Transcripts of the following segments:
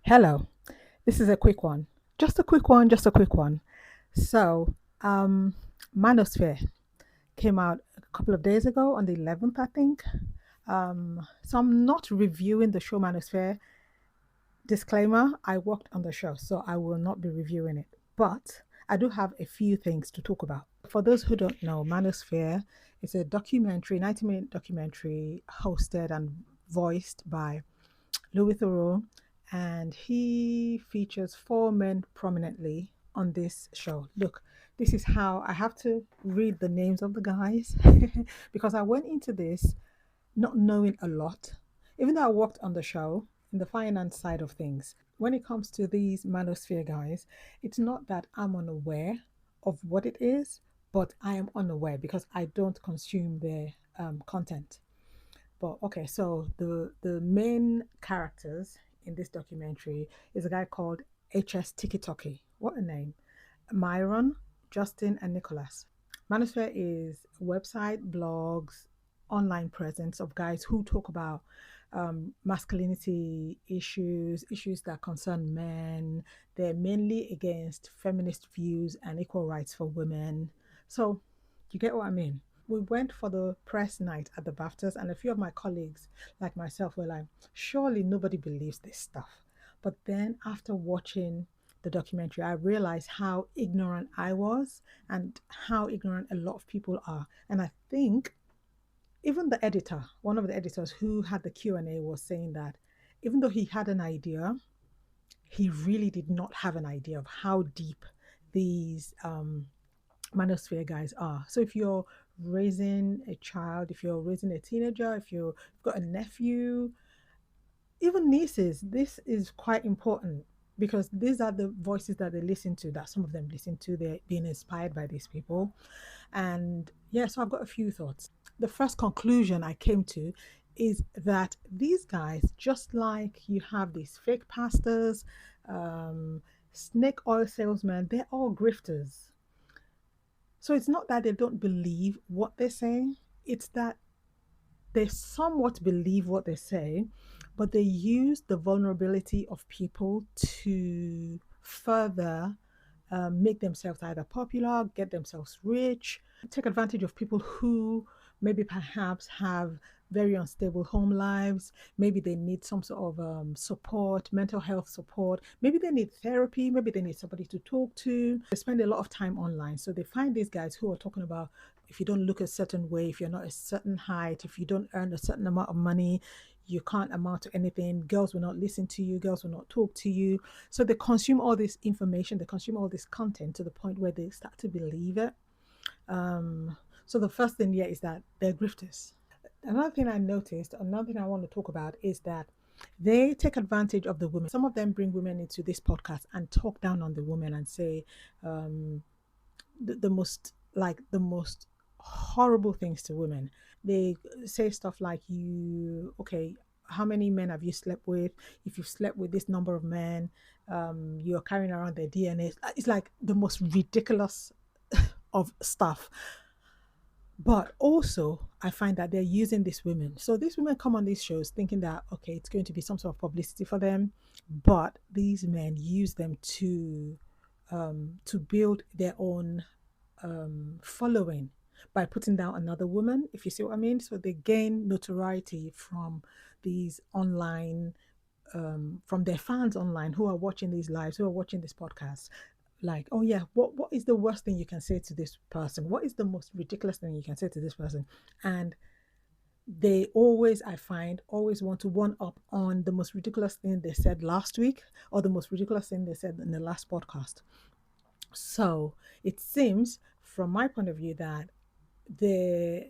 Hello, this is a quick one. Just a quick one, just a quick one. So, um, Manosphere came out a couple of days ago on the 11th, I think. So I'm not reviewing the show Manosphere. Disclaimer, I worked on the show, so I will not be reviewing it. But I do have a few things to talk about. For those who don't know, Manosphere is a documentary, 90-minute documentary hosted and voiced by LouisTheroux, and he features four men prominently on this show. Look, this is how I have to read the names of the guys because I went into this not knowing a lot, even though I worked on the show in the finance side of things. When it comes to these Manosphere guys, it's not that I'm unaware of what it is, but I am unaware because I don't consume their content. But okay, so the main characters in this documentary is a guy called HS Tiki Toki. What a name. Myron, Justin, and Nicholas. Manosphere is a website, blogs, online presence of guys who talk about masculinity issues, issues that concern men. They're mainly against feminist views and equal rights for women. So, you get what I mean? We went for the press night at the BAFTAs, and a few of my colleagues, like myself, were like, surely nobody believes this stuff. But then after watching the documentary, I realized how ignorant I was and how ignorant a lot of people are. And I think even the editor, one of the editors who had the Q&A was saying that even though he had an idea, he really did not have an idea of how deep these manosphere guys are. So if you're raising a child, if you're raising a teenager, if you've got a nephew, even nieces, this is quite important because these are the voices that they listen to, that some of them listen to. They're being inspired by these people. And yeah, so I've got a few thoughts. The first conclusion I came to is that these guys, just like you have these fake pastors, um, snake oil salesmen, they're all grifters. So it's not that they don't believe what they're saying, it's that they somewhat believe what they say, but they use the vulnerability of people to further make themselves either popular, get themselves rich, take advantage of people who maybe perhaps have very unstable home lives. Maybe they need some sort of support, mental health support. Maybe they need therapy. Maybe they need somebody to talk to. They spend a lot of time online. So they find these guys who are talking about if you don't look a certain way, if you're not a certain height, if you don't earn a certain amount of money, you can't amount to anything. Girls will not listen to you, girls will not talk to you. So they consume all this information, they consume all this content to the point where they start to believe it. Um, so the first thing, yeah, is that they're grifters. Another thing I noticed, another thing I want to talk about is that they take advantage of the women. Some of them bring women into this podcast and talk down on the women and say um, the most horrible things to women. They say stuff like, you okay, how many men have you slept with? If you've slept with this number of men, you're carrying around their DNA. It's like the most ridiculous of stuff. But also, I find that they're using these women. So these women come on these shows thinking that, okay, it's going to be some sort of publicity for them. But these men use them to build their own following by putting down another woman, if you see what I mean. So they gain notoriety from these online, from their fans online who are watching these lives, who are watching this podcast. Like, oh yeah, what is the worst thing you can say to this person? What is the most ridiculous thing you can say to this person? And they always, I find, always want to one up on the most ridiculous thing they said last week or the most ridiculous thing they said in the last podcast. So it seems, from my point of view, that they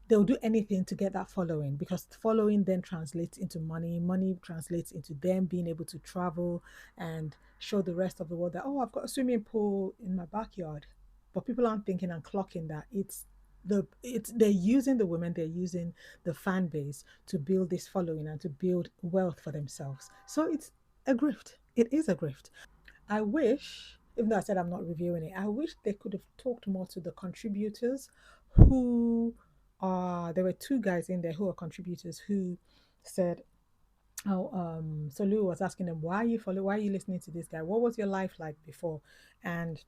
they'll do anything to get that following, because following then translates into money. Money translates into them being able to travel and show the rest of the world that, oh, I've got a swimming pool in my backyard. But people aren't thinking and clocking that it's they're using the women, they're using the fan base to build this following and to build wealth for themselves. So it's a grift. It is a grift. I wish, even though I said I'm not reviewing it, I wish they could have talked more to the contributors who there were two guys in there who are contributors who said So Lou was asking them, why are you listening to this guy? What was your life like before? And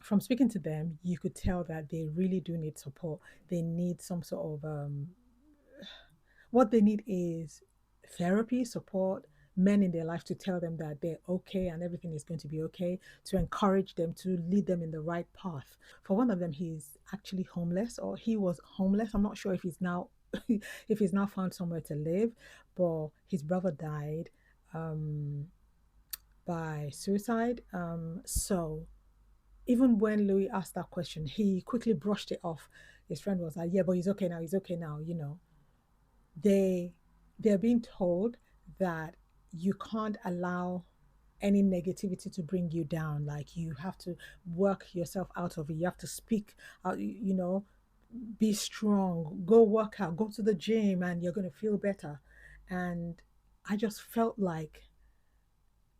from speaking to them, you could tell that they really do need support. They need some sort of what they need is therapy, support, men in their life to tell them that they're okay and everything is going to be okay, to encourage them, to lead them in the right path. For one of them, he's actually homeless, or he was homeless. I'm not sure if he's now if he's now found somewhere to live, but his brother died um, by suicide. So even when Louis asked that question, he quickly brushed it off. His friend was like, "Yeah, but he's okay now. He's okay now." They they're being told that you can't allow any negativity to bring you down. Like, you have to work yourself out of it. You have to speak out, be strong, go work out, go to the gym, and you're going to feel better. And I just felt like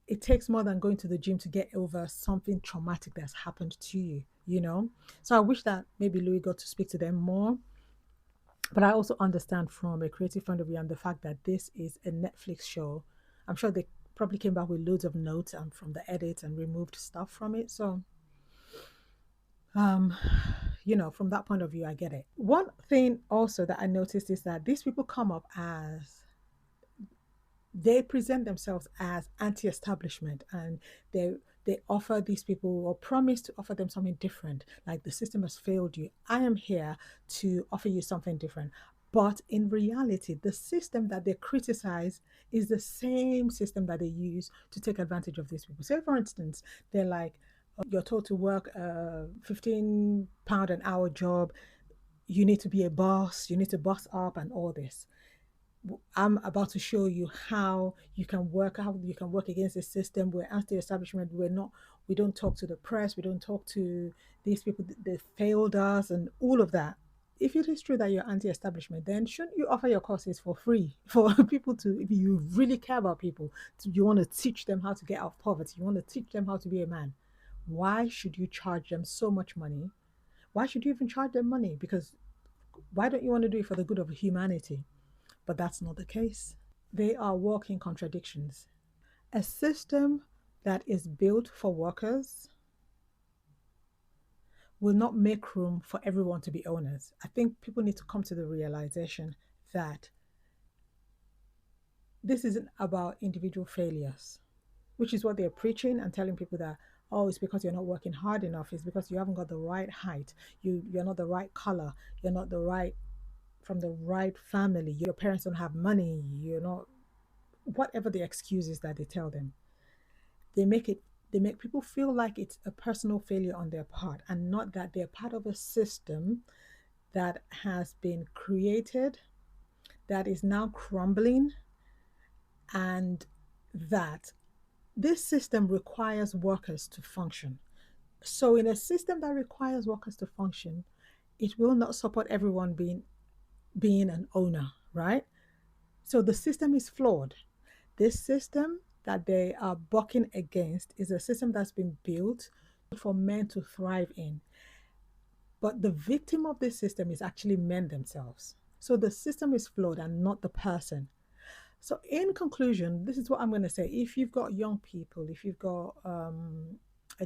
it takes more than going to the gym to get over something traumatic that's happened to you. So I wish that maybe Louis got to speak to them more. But I also understand from a creative point of view and the fact that this is a Netflix show. I'm sure they probably came back with loads of notes and from the edit and removed stuff from it. So, um, from that point of view, I get it. One thing also that I noticed is that these people come up as they present themselves as anti-establishment, and they offer these people or promise to offer them something different, like the system has failed you, I am here to offer you something different. But in reality, the system that they criticize is the same system that they use to take advantage of these people. Say, for instance, they're like, you're told to work a 15 pound an hour job, you need to be a boss, you need to boss up and all this. I'm about to show you how you can work against the system. We're anti-establishment. We don't talk to the press. We don't talk to these people. They failed us and all of that. If it is true that you're anti-establishment, then shouldn't you offer your courses for free for people to, if you really care about people, you want to teach them how to get out of poverty, you want to teach them how to be a man? Why should you charge them so much money? Why should you even charge them money? Because why don't you want to do it for the good of humanity? But that's not the case. They are walking contradictions. A system that is built for workers will not make room for everyone to be owners. I think people need to come to the realization that this isn't about individual failures, which is what they're preaching and telling people that, oh, it's because you're not working hard enough, it's because you haven't got the right height, you're not the right color, you're not the right from the right family, your parents don't have money, you're not, whatever the excuses that they tell them. They make people feel like it's a personal failure on their part, and not that they're part of a system that has been created, that is now crumbling, and that this system requires workers to function. So in a system that requires workers to function, it will not support everyone being an owner, right? So the system is flawed. This system that they are bucking against is a system that's been built for men to thrive in. But the victim of this system is actually men themselves. So the system is flawed and not the person. So, in conclusion, this is what I'm going to say. If you've got young people, if you've got a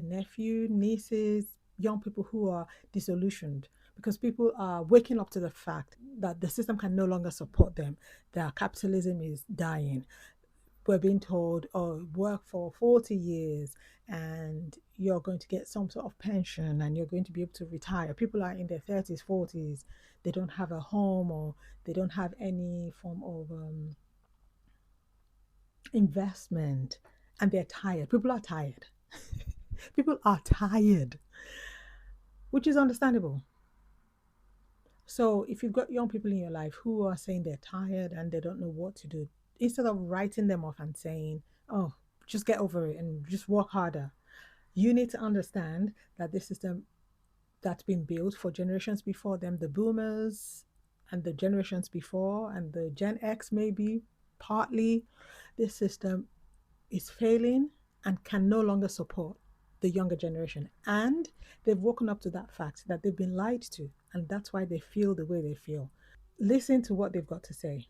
nephew, nieces, young people who are disillusioned because people are waking up to the fact that the system can no longer support them, that capitalism is dying, we're being told, oh, work for 40 years and you're going to get some sort of pension and you're going to be able to retire. People are in their 30s, 40s, they don't have a home, or they don't have any form of investment, and they're tired. People are tired. People are tired, which is understandable. So if you've got young people in your life who are saying they're tired and they don't know what to do, instead of writing them off and saying, oh, just get over it and just work harder, you need to understand that this system that's been built for generations before them, the boomers and the generations before, and the Gen X maybe, partly, this system is failing and can no longer support the younger generation. And they've woken up to that fact that they've been lied to, and that's why they feel the way they feel. Listen to what they've got to say.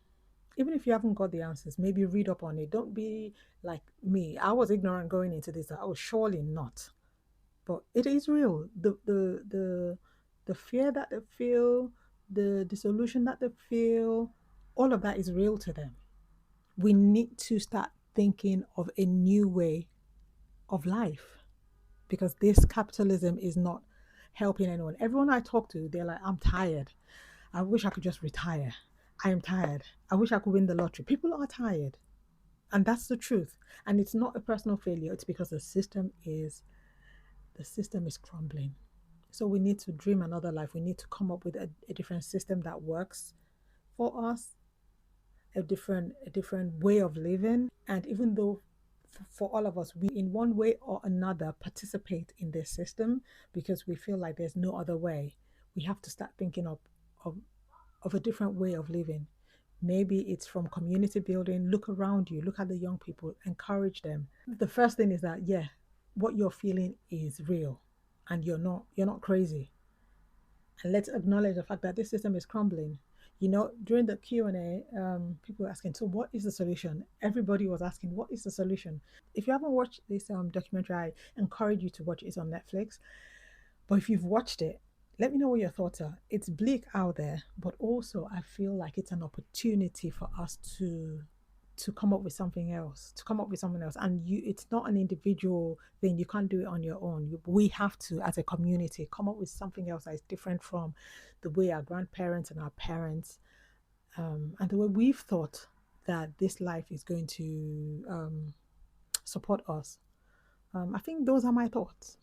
Even if you haven't got the answers, maybe read up on it. Don't be like me. I was ignorant going into this. I was surely not. But it is real. The fear that they feel, the disillusion that they feel, all of that is real to them. We need to start thinking of a new way of life, because this capitalism is not helping anyone. Everyone I talk to, they're like, I'm tired. I wish I could just retire. I am tired. I wish I could win the lottery. People are tired. And that's the truth. And it's not a personal failure. It's because the system is crumbling. So we need to dream another life. We need to come up with a different system that works for us, a different way of living. And even though for all of us, we in one way or another participate in this system because we feel like there's no other way, we have to start thinking of, of a different way of living. Maybe it's from community building. Look around you, look at the young people, encourage them. The first thing is that, yeah, what you're feeling is real and you're not crazy. And let's acknowledge the fact that this system is crumbling. During the Q&A, people were asking, so what is the solution? Everybody was asking, what is the solution? If you haven't watched this documentary, I encourage you to watch it. It's on Netflix. But if you've watched it, let me know what your thoughts are. It's bleak out there, but also I feel like it's an opportunity for us to come up with something else, and it's not an individual thing. You can't do it on your own. We have to, as a community, come up with something else that is different from the way our grandparents and our parents, and the way we've thought that this life is going to support us. I think those are my thoughts.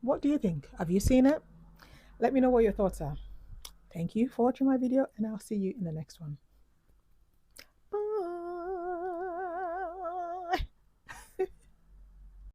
What do you think? Have you seen it? Let me know what your thoughts are. Thank you for watching my video, and I'll see you in the next one.